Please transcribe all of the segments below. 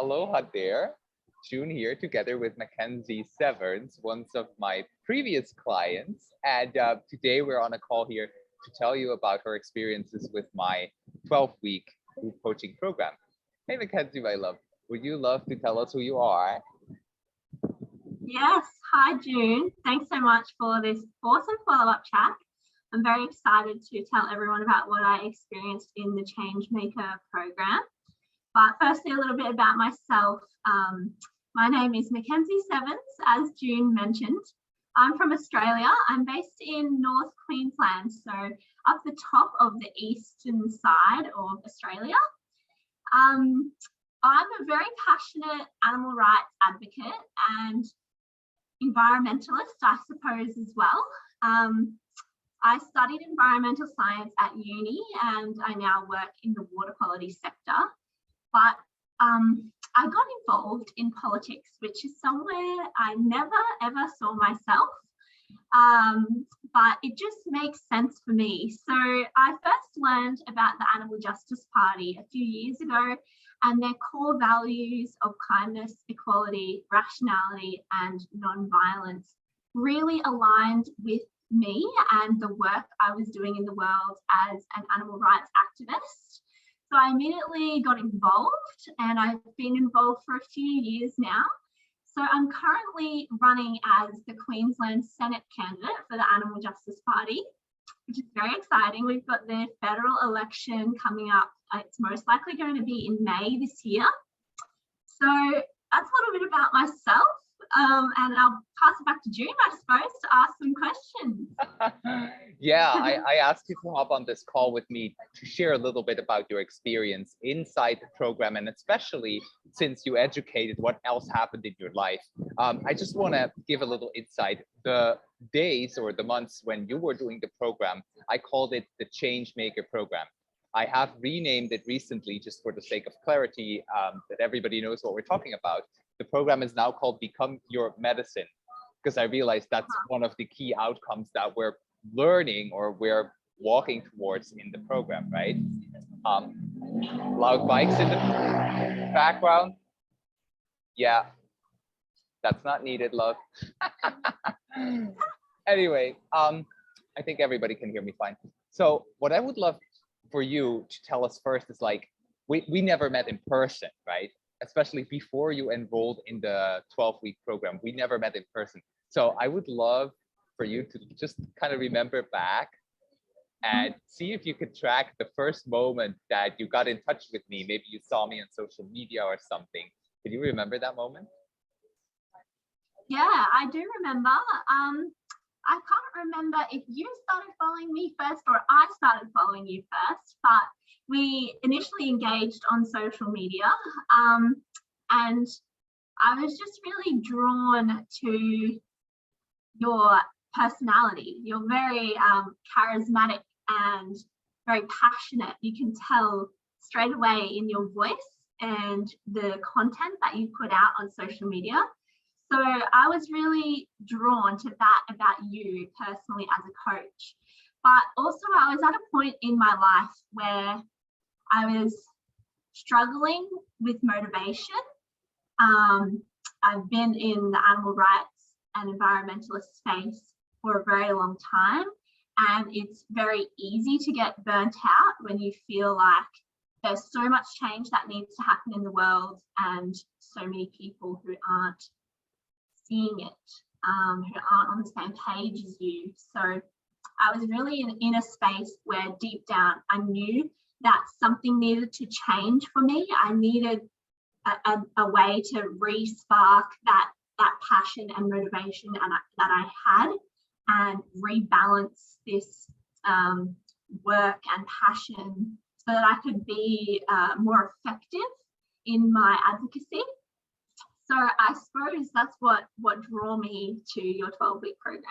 aloha there. June here together with Mackenzie Severns, one of my previous clients. And today we're on a call here to tell you about her experiences with my 12-week group coaching program. Hey, Mackenzie, my love, would you love to tell us who you are? Yes. Hi, June. Thanks so much for this awesome follow-up chat. I'm very excited to tell everyone about what I experienced in the Changemaker program. But firstly, a little bit about myself. My name is Mackenzie Severns, as June mentioned. I'm from Australia. I'm based in North Queensland, so up the top of the eastern side of Australia. I'm a very passionate animal rights advocate and environmentalist, I suppose, as well. I studied environmental science at uni and I now work in the water quality sector. But I got involved in politics, which is somewhere I never ever saw myself. But it just makes sense for me. So I first learned about the Animal Justice Party a few years ago, and their core values of kindness, equality, rationality, and non-violence really aligned with me and the work I was doing in the world as an animal rights activist. So I immediately got involved, and I've been involved for a few years now. So I'm currently running as the Queensland Senate candidate for the Animal Justice Party, which is very exciting. We've got the federal election coming up. It's most likely going to be in May this year. So that's a little bit about myself. And I'll pass it back to June, I suppose, to ask some questions. Yeah, I asked you to hop on this call with me to share a little bit about your experience inside the program, and especially since you educated what else happened in your life. I just want to give a little insight. The days or the months when you were doing the program, I called it the Changemaker program. I have renamed it recently just for the sake of clarity, that everybody knows what we're talking about. The program is now called Become Your Medicine, because I realized that's one of the key outcomes that we're learning or we're walking towards in the program, right? Loud bikes in the background. Yeah, that's not needed, love. Anyway, I think everybody can hear me fine. So what I would love for you to tell us first is, like, we never met in person, right? Especially before you enrolled in the 12-week program, we never met in person. So I would love for you to just kind of remember back and see if you could track the first moment that you got in touch with me. Maybe you saw me on social media or something. Can you remember that moment? Yeah, I do remember. I can't remember if you started following me first or I started following you first, but we initially engaged on social media, and I was just really drawn to your personality. You're very charismatic and very passionate. You can tell straight away in your voice and the content that you put out on social media. So I was really drawn to that about you personally as a coach. But also I was at a point in my life where I was struggling with motivation. I've been in the animal rights and environmentalist space for a very long time, and it's very easy to get burnt out when you feel like there's so much change that needs to happen in the world and so many people who aren't seeing it, who aren't on the same page as you. So I was really in a space where deep down I knew that something needed to change for me. I needed a way to re-spark that passion and motivation that I had, and rebalance this work and passion so that I could be more effective in my advocacy. So I suppose that's what drew me to your 12-week program.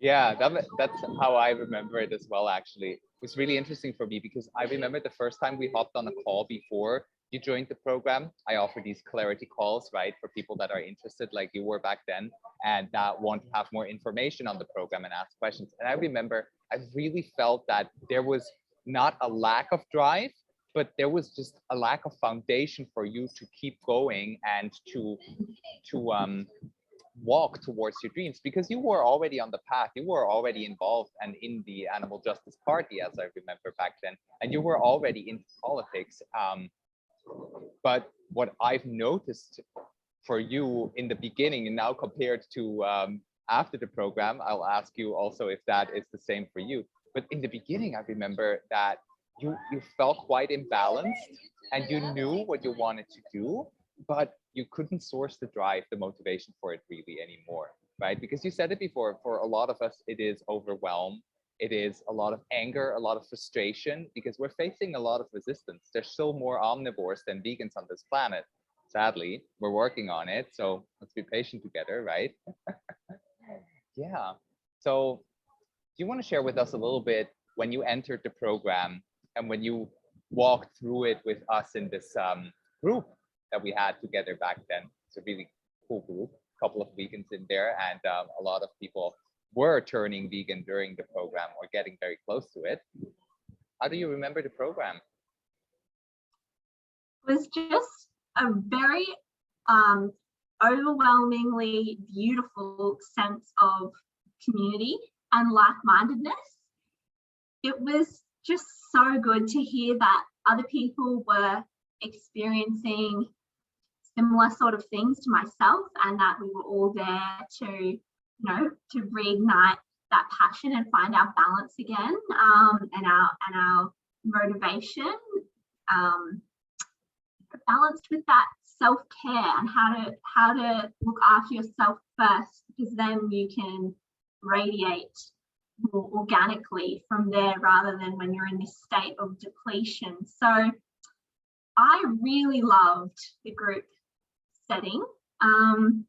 Yeah, that's how I remember it as well, actually. It was really interesting for me because I remember the first time we hopped on a call before you joined the program. I offer these clarity calls, right, for people that are interested like you were back then and that want to have more information on the program and ask questions. And I remember I really felt that there was not a lack of drive, but there was just a lack of foundation for you to keep going and to walk towards your dreams, because you were already on the path, you were already involved and in the Animal Justice Party, as I remember back then, and you were already into politics. But what I've noticed for you in the beginning, and now compared to after the program, I'll ask you also if that is the same for you. But in the beginning, I remember that you felt quite imbalanced, and you knew what you wanted to do, but you couldn't source the drive, the motivation for it really anymore, right? Because you said it before, for a lot of us, it is overwhelm. It is a lot of anger, a lot of frustration, because we're facing a lot of resistance. There's still more omnivores than vegans on this planet. Sadly, we're working on it. So let's be patient together, right? Yeah. So do you want to share with us a little bit when you entered the program and when you walked through it with us in this group that we had together back then? It's a really cool group, a couple of vegans in there, and a lot of people were turning vegan during the program or getting very close to it. How do you remember the program? It was just a very overwhelmingly beautiful sense of community and like-mindedness. It was just so good to hear that other people were experiencing similar sort of things to myself, and that we were all there to, to reignite that passion and find our balance again, and our motivation, balanced with that self-care and how to look after yourself first, because then you can radiate more organically from there rather than when you're in this state of depletion. So I really loved the group setting, and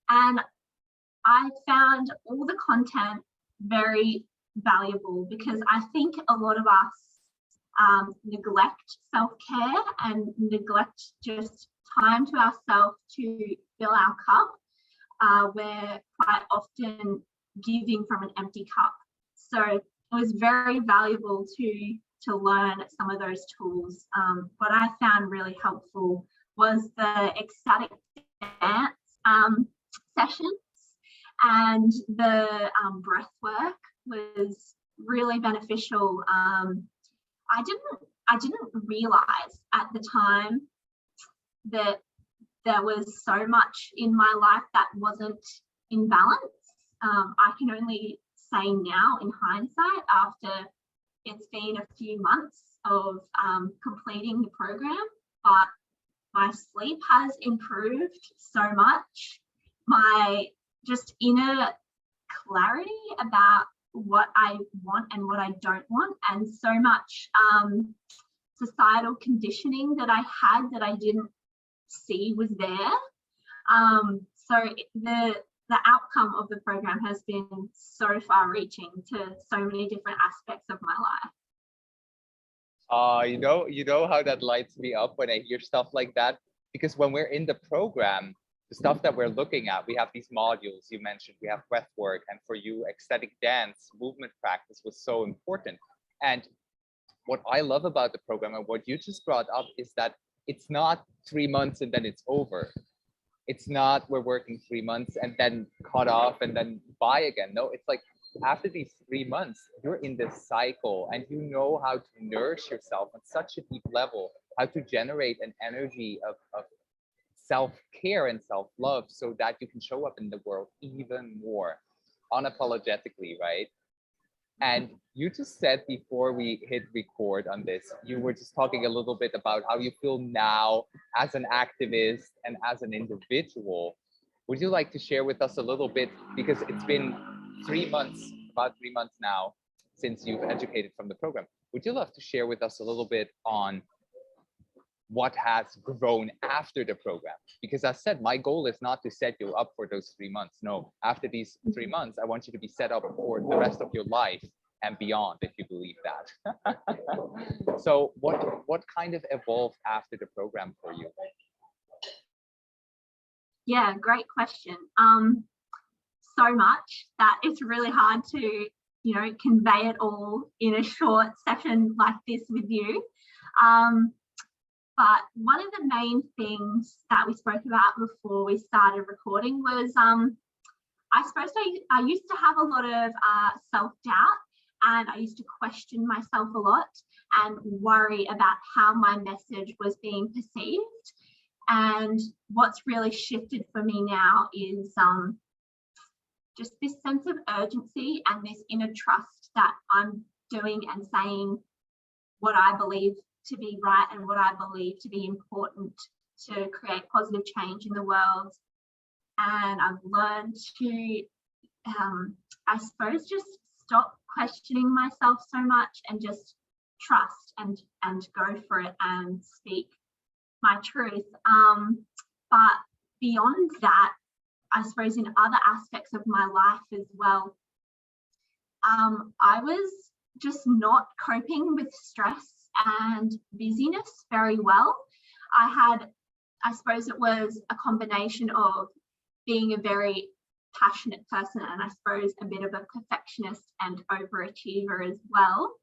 I found all the content very valuable, because I think a lot of us neglect self-care and neglect just time to ourselves to fill our cup. We're quite often giving from an empty cup. So it was very valuable to learn some of those tools. What I found really helpful was the ecstatic dance sessions, and the breath work was really beneficial. I didn't realize at the time that there was so much in my life that wasn't in balance. I can only say now, in hindsight, after it's been a few months of completing the program, but my sleep has improved so much. My just inner clarity about what I want and what I don't want, and so much societal conditioning that I had that I didn't see was there. So the outcome of the program has been so far-reaching to so many different aspects of my life. You know how that lights me up when I hear stuff like that, because when we're in the program, the stuff that we're looking at, we have these modules you mentioned, we have breath work, and for you, ecstatic dance, movement practice was so important. And what I love about the program and what you just brought up is that it's not 3 months and then it's over. It's not we're working 3 months and then cut off and then bye again. No, it's like after these 3 months, you're in this cycle and you know how to nourish yourself on such a deep level, how to generate an energy of self-care and self-love so that you can show up in the world even more unapologetically, right? And you just said before we hit record on this, you were just talking a little bit about how you feel now as an activist and as an individual. Would you like to share with us a little bit, because it's been 3 months, about 3 months now, since you've educated from the program. Would you love to share with us a little bit on what has grown after the program? Because as I said, my goal is not to set you up for those 3 months. No, after these 3 months, I want you to be set up for the rest of your life and beyond, if you believe that. So what kind of evolved after the program for you? Yeah, great question. So much that it's really hard to, convey it all in a short session like this with you. But one of the main things that we spoke about before we started recording was I suppose I used to have a lot of self-doubt, and I used to question myself a lot and worry about how my message was being perceived. And what's really shifted for me now is just this sense of urgency and this inner trust that I'm doing and saying what I believe to be right and what I believe to be important to create positive change in the world. And I've learned to, I suppose, just stop questioning myself so much and just trust and go for it and speak my truth. But beyond that, I suppose in other aspects of my life as well, I was just not coping with stress and busyness very well. I suppose it was a combination of being a very passionate person and I suppose a bit of a perfectionist and overachiever as well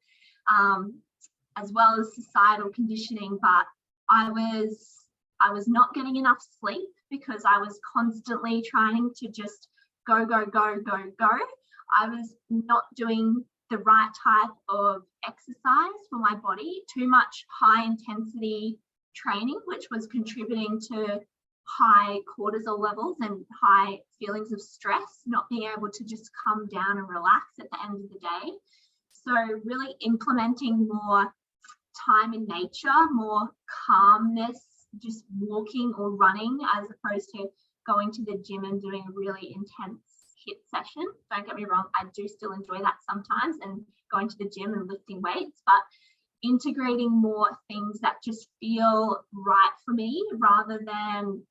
as societal conditioning. But I was not getting enough sleep because I was constantly trying to just go. I was not doing the right type of exercise for my body, too much high intensity training, which was contributing to high cortisol levels and high feelings of stress, not being able to just come down and relax at the end of the day. So really implementing more time in nature, more calmness, just walking or running as opposed to going to the gym and doing a really intense HIIT session. Don't get me wrong, I do still enjoy that sometimes and going to the gym and lifting weights, but integrating more things that just feel right for me rather than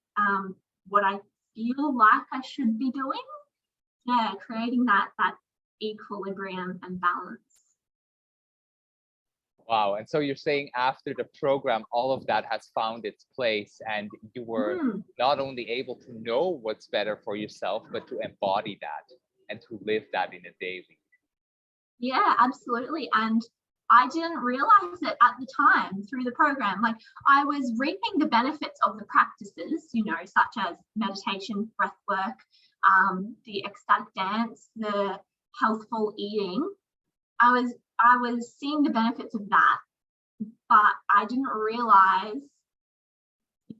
what I feel like I should be doing. Yeah, creating that equilibrium and balance. Wow. And so you're saying after the program, all of that has found its place and you were not only able to know what's better for yourself, but to embody that and to live that in a daily. Yeah, absolutely. And I didn't realize it at the time through the program. Like I was reaping the benefits of the practices, such as meditation, breath work, the ecstatic dance, the healthful eating. I was seeing the benefits of that, but I didn't realize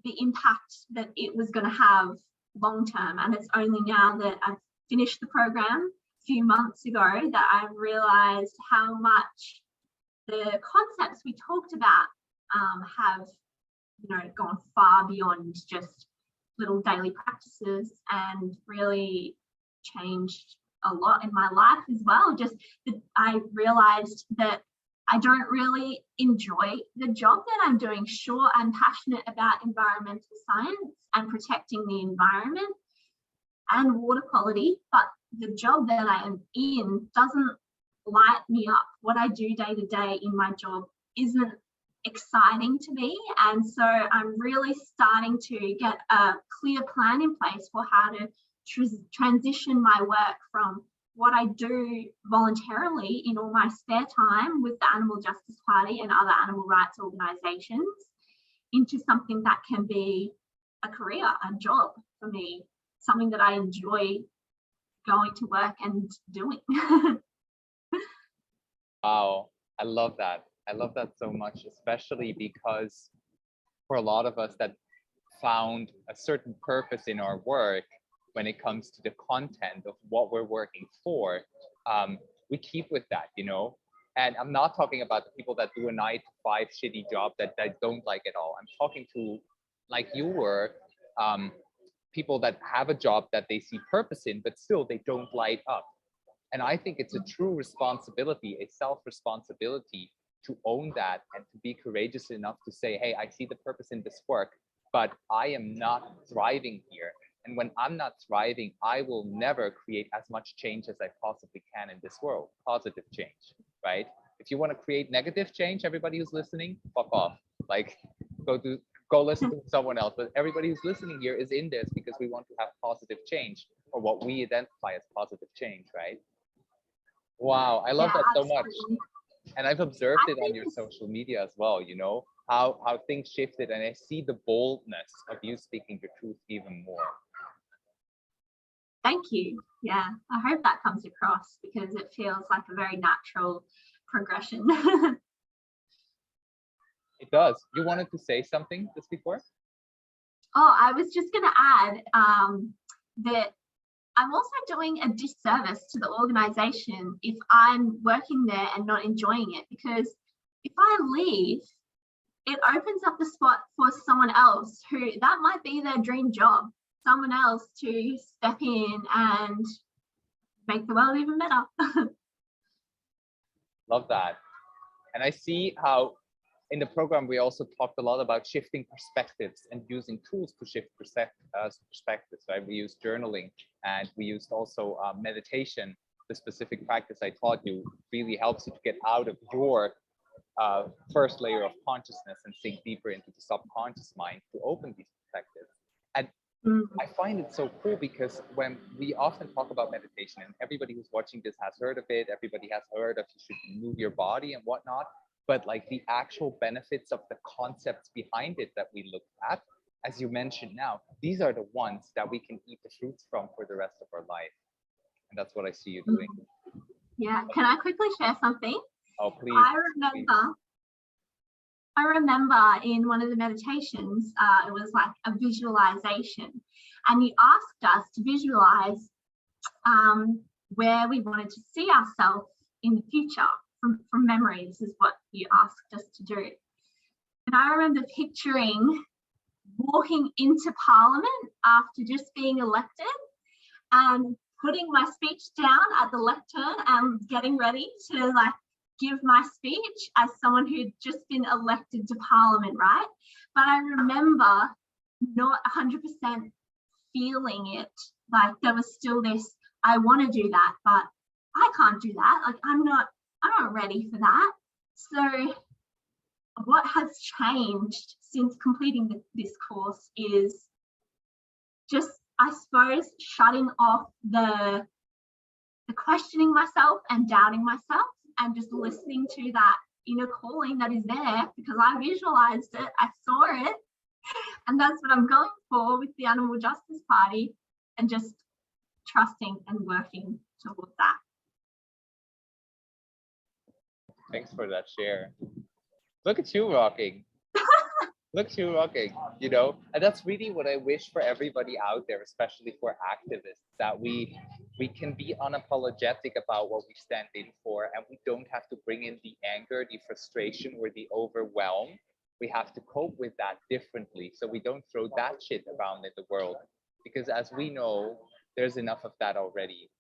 the impact that it was going to have long term. And it's only now that I've finished the program a few months ago that I realized how much the concepts we talked about have, gone far beyond just little daily practices and really changed a lot in my life as well. Just that I realized that I don't really enjoy the job that I'm doing. Sure, I'm passionate about environmental science and protecting the environment and water quality, but the job that I am in doesn't light me up. What I do day to day in my job isn't exciting to me. And so I'm really starting to get a clear plan in place for how to transition my work from what I do voluntarily in all my spare time with the Animal Justice Party and other animal rights organisations into something that can be a career, a job for me, something that I enjoy going to work and doing. Wow, I love that. I love that so much, especially because for a lot of us that found a certain purpose in our work when it comes to the content of what we're working for, we keep with that, And I'm not talking about the people that do a 9-to-5 shitty job that don't like it all. I'm talking to, like you were, people that have a job that they see purpose in, but still they don't light up. And I think it's a true responsibility, a self-responsibility to own that and to be courageous enough to say, hey, I see the purpose in this work, but I am not thriving here. And when I'm not thriving, I will never create as much change as I possibly can in this world, positive change, right? If you want to create negative change, everybody who's listening, fuck off. Like, go listen to someone else. But everybody who's listening here is in this because we want to have positive change, or what we identify as positive change, right? Wow, I love that so much. And I've observed it on your social media as well, how things shifted, and I see the boldness of you speaking your truth even more. Thank you. Yeah, I hope that comes across because it feels like a very natural progression. It does. You wanted to say something just before? Oh, I was just going to add that I'm also doing a disservice to the organization if I'm working there and not enjoying it, because if I leave, it opens up the spot for someone else who that might be their dream job, someone else to step in and make the world even better. Love that. And I see how in the program, we also talked a lot about shifting perspectives and using tools to shift perspectives, right? We used journaling, and we used also meditation. The specific practice I taught you really helps you to get out of your first layer of consciousness and sink deeper into the subconscious mind to open these perspectives. And I find it so cool because when we often talk about meditation, and everybody who's watching this has heard of it, everybody has heard of you should move your body and whatnot, but like the actual benefits of the concepts behind it that we look at, as you mentioned now, these are the ones that we can eat the fruits from for the rest of our life. And that's what I see you doing. Yeah, can I quickly share something? Oh, please. I remember in one of the meditations, it was like a visualization, and you asked us to visualize where we wanted to see ourselves in the future from memories, is what you asked us to do. And I remember picturing walking into Parliament after just being elected and putting my speech down at the lectern and getting ready to like give my speech as someone who'd just been elected to Parliament, right? But I remember not 100% feeling it. Like there was still this, I want to do that, but I can't do that. Like I'm not ready for that. So what has changed since completing this course is just, I suppose, shutting off the questioning myself and doubting myself, and just listening to that inner calling that is there, because I visualized it, I saw it, and that's what I'm going for with the Animal Justice Party, and just trusting and working towards that. Thanks for that share. Look at you rocking. Look at you rocking, you know, and that's really what I wish for everybody out there, especially for activists, that we can be unapologetic about what we stand in for, and we don't have to bring in the anger, the frustration, or the overwhelm. We have to cope with that differently, so we don't throw that shit around in the world, because as we know, there's enough of that already.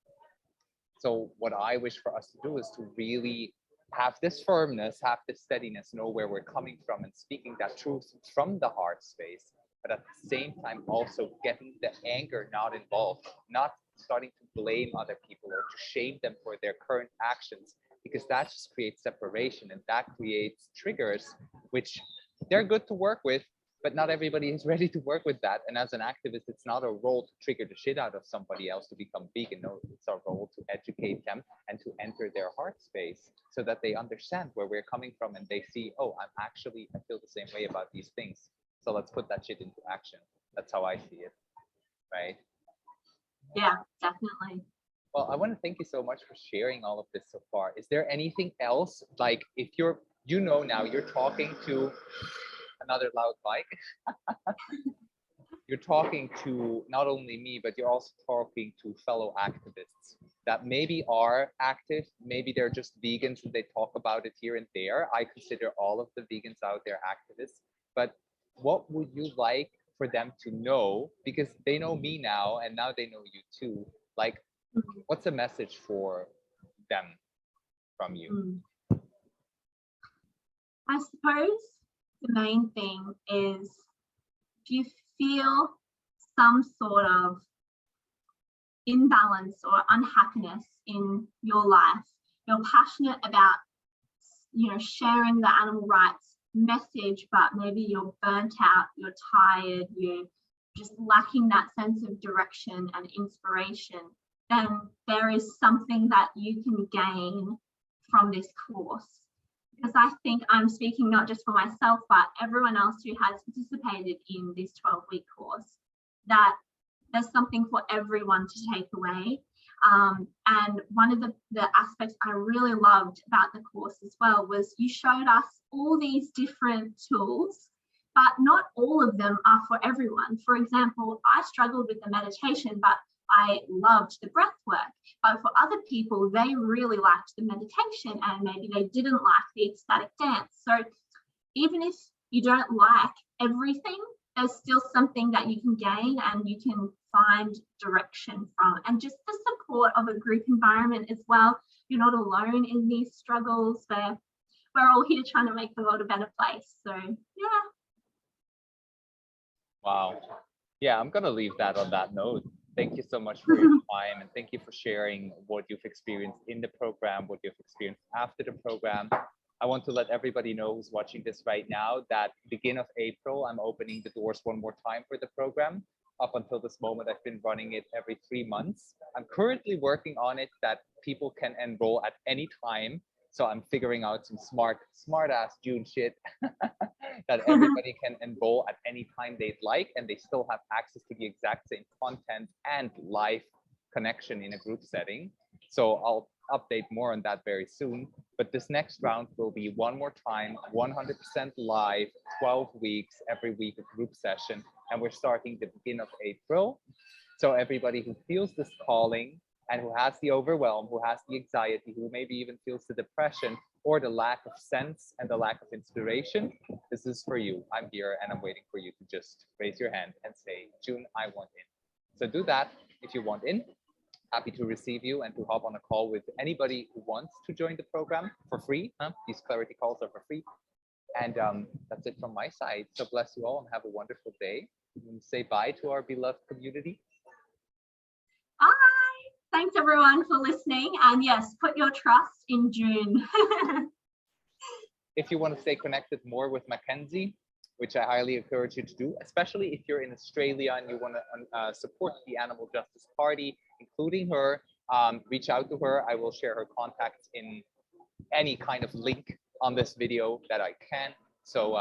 So what I wish for us to do is to really have this firmness, have this steadiness, know where we're coming from, and speaking that truth from the heart space, but at the same time also getting the anger not involved, not starting to blame other people or to shame them for their current actions, because that just creates separation, and that creates triggers, which they're good to work with, but not everybody is ready to work with that. And as an activist, it's not a role to trigger the shit out of somebody else to become vegan. No, it's our role to educate them and to enter their heart space so that they understand where we're coming from, and they see, oh, I feel the same way about these things. So let's put that shit into action. That's how I see it, right? Yeah, definitely. Well, I want to thank you so much for sharing all of this so far. Is there anything else, like if you're, now you're talking to another loud bike. You're talking to not only me, but you're also talking to fellow activists that maybe are active, maybe they're just vegans and they talk about it here and there. I consider all of the vegans out there activists, but what would you like for them to know? Because they know me now, and now they know you too. Like, what's a message for them from you? I suppose the main thing is, if you feel some sort of imbalance or unhappiness in your life, you're passionate about, sharing the animal rights message, but maybe you're burnt out, you're tired, you're just lacking that sense of direction and inspiration, then there is something that you can gain from this course. because I think I'm speaking not just for myself, but everyone else who has participated in this 12-week course, that there's something for everyone to take away. And one of the aspects I really loved about the course as well was you showed us all these different tools, but not all of them are for everyone. For example, I struggled with the meditation, but I loved the breath work. But for other people, they really liked the meditation and maybe they didn't like the ecstatic dance. So even if you don't like everything, there's still something that you can gain and you can find direction from. And just the support of a group environment as well. You're not alone in these struggles. We're all here trying to make the world a better place. So yeah. Wow. Yeah, I'm going to leave that on that note. Thank you so much for your time, and thank you for sharing what you've experienced in the program, what you've experienced after the program. I want to let everybody know who's watching this right now that beginning of April, I'm opening the doors one more time for the program. Up until this moment, I've been running it every 3 months. I'm currently working on it that people can enroll at any time. So I'm figuring out some smart ass June shit that everybody can enroll at any time they'd like, and they still have access to the exact same content and live connection in a group setting. So I'll update more on that very soon. But this next round will be one more time, 100% live, 12 weeks, every week a group session. And we're starting the beginning of April. So everybody who feels this calling and who has the overwhelm, who has the anxiety, who maybe even feels the depression or the lack of sense and the lack of inspiration, this is for you. I'm here and I'm waiting for you to just raise your hand and say, June, I want in. So do that if you want in. Happy to receive you and to hop on a call with anybody who wants to join the program for free. These clarity calls are for free. And that's it from my side. So bless you all and have a wonderful day. And say bye to our beloved community. Bye. Thanks everyone for listening. And yes, put your trust in June. If you want to stay connected more with Mackenzie, which I highly encourage you to do, especially if you're in Australia and you want to support the Animal Justice Party, including her, reach out to her. I will share her contacts in any kind of link on this video that I can. So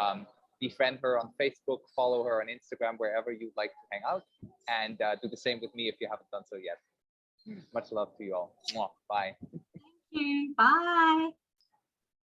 befriend her on Facebook, follow her on Instagram, wherever you'd like to hang out, and do the same with me if you haven't done so yet. Much love to you all. Mwah. Bye. Thank you. Bye.